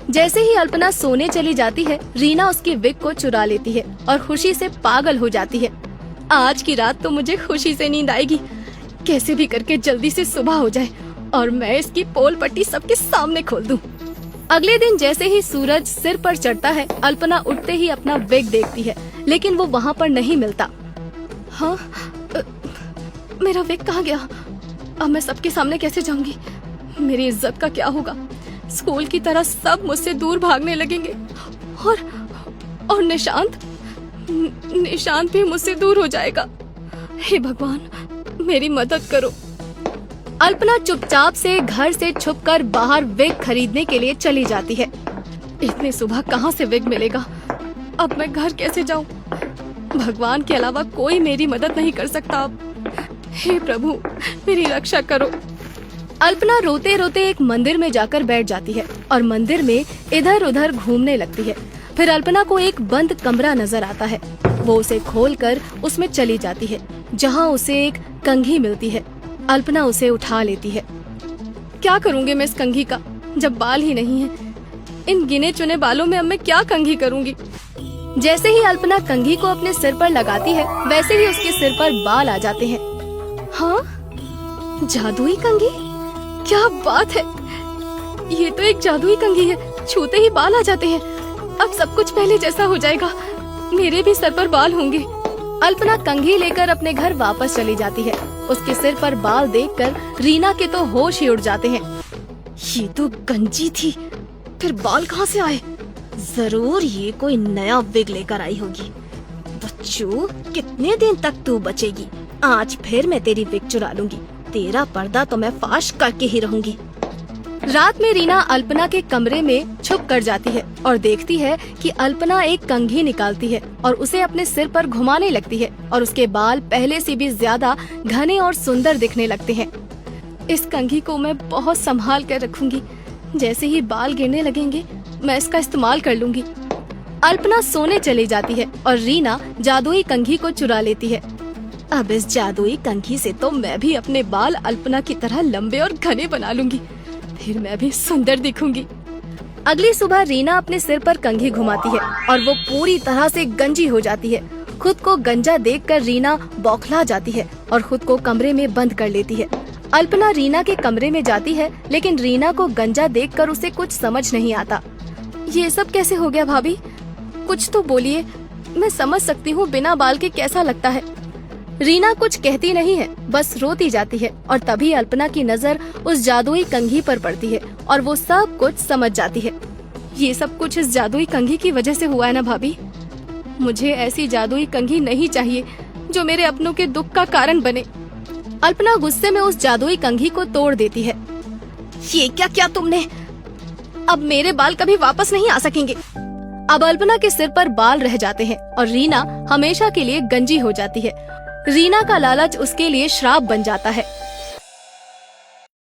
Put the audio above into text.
जैसे ही अल्पना सोने चली जाती है, रीना उसकी विग को चुरा लेती है और खुशी से पागल हो जाती है। आज की रात तो मुझे खुशी से नींद आएगी। कैसे भी करके जल्दी से सुबह हो जाए और मैं इसकी पोल पट्टी सबके सामने खोल दूं। अगले दिन जैसे ही सूरज सिर पर चढ़ता है, अल्पना उठते ही अपना विग देखती है, लेकिन वो वहाँ पर नहीं मिलता। हाँ, मेरा विग कहाँ गया? अब मैं सबके सामने कैसे जाऊंगी? मेरी इज्जत का क्या होगा? स्कूल की तरह सब मुझसे दूर भागने लगेंगे और निशांत भी मुझसे दूर हो जाएगा। हे भगवान, मेरी मदद करो। अल्पना चुपचाप से घर से छुपकर बाहर विग खरीदने के लिए चली जाती है। इतनी सुबह कहाँ से विग मिलेगा? अब मैं घर कैसे जाऊं? भगवान के अलावा कोई मेरी मदद नहीं कर सकता अब। हे प्रभु, मेरी रक्षा करो। अल्पना रोते रोते एक मंदिर में जाकर बैठ जाती है और मंदिर में इधर उधर घूमने लगती है। फिर अल्पना को एक बंद कमरा नजर आता है। वो उसे खोलकर उसमें चली जाती है, जहाँ उसे एक कंघी मिलती है। अल्पना उसे उठा लेती है। क्या करूंगी मैं इस कंघी का, जब बाल ही नहीं है? इन गिने चुने बालों में अब मैं क्या कंघी करूंगी? जैसे ही अल्पना कंघी को अपने सिर पर लगाती है, वैसे ही उसके सिर पर बाल आ जाते हैं। हाँ, जादुई कंघी? क्या बात है! ये तो एक जादुई कंघी है, छूते ही बाल आ जाते हैं। अब सब कुछ पहले जैसा हो जाएगा, मेरे भी सर पर बाल होंगे। अल्पना कंघी लेकर अपने घर वापस चली जाती है। उसके सिर पर बाल देखकर रीना के तो होश ही उड़ जाते हैं। ये तो गंजी थी, फिर बाल कहाँ से आए? जरूर ये कोई नया विग लेकर आई होगी। बच्चू, कितने दिन तक तू बचेगी? आज फिर मैं तेरी विग चुरा लूंगी। तेरा पर्दा तो मैं फाश करके ही रहूंगी। रात में रीना अल्पना के कमरे में छुप कर जाती है और देखती है कि अल्पना एक कंघी निकालती है और उसे अपने सिर पर घुमाने लगती है और उसके बाल पहले से भी ज्यादा घने और सुंदर दिखने लगते हैं। इस कंघी को मैं बहुत संभाल कर रखूंगी। जैसे ही बाल गिरने लगेंगे, मैं इसका इस्तेमाल कर लूंगी। अल्पना सोने चली जाती है और रीना जादुई कंघी को चुरा लेती है। अब इस जादुई कंघी से तो मैं भी अपने बाल अल्पना की तरह लंबे और घने बना लूंगी, फिर मैं भी सुंदर दिखूंगी। अगली सुबह रीना अपने सिर पर कंघी घुमाती है और वो पूरी तरह से गंजी हो जाती है। खुद को गंजा देखकर रीना बौखला जाती है और खुद को कमरे में बंद कर लेती है। अल्पना रीना के कमरे में जाती है, लेकिन रीना को गंजा देखकर उसे कुछ समझ नहीं आता। ये सब कैसे हो गया भाभी? कुछ तो बोलिए, मैं समझ सकती हूँ बिना बाल के कैसा लगता है। रीना कुछ कहती नहीं है, बस रोती जाती है और तभी अल्पना की नजर उस जादुई कंघी पर पड़ती है और वो सब कुछ समझ जाती है। ये सब कुछ इस जादुई कंघी की वजह से हुआ है ना भाभी? मुझे ऐसी जादुई कंघी नहीं चाहिए जो मेरे अपनों के दुख का कारण बने। अल्पना गुस्से में उस जादुई कंघी को तोड़ देती है। ये क्या किया तुमने? अब मेरे बाल कभी वापस नहीं आ सकेंगे। अब अल्पना के सिर पर बाल रह जाते हैं और रीना हमेशा के लिए गंजी हो जाती है। रीना का लालच उसके लिए श्राप बन जाता है।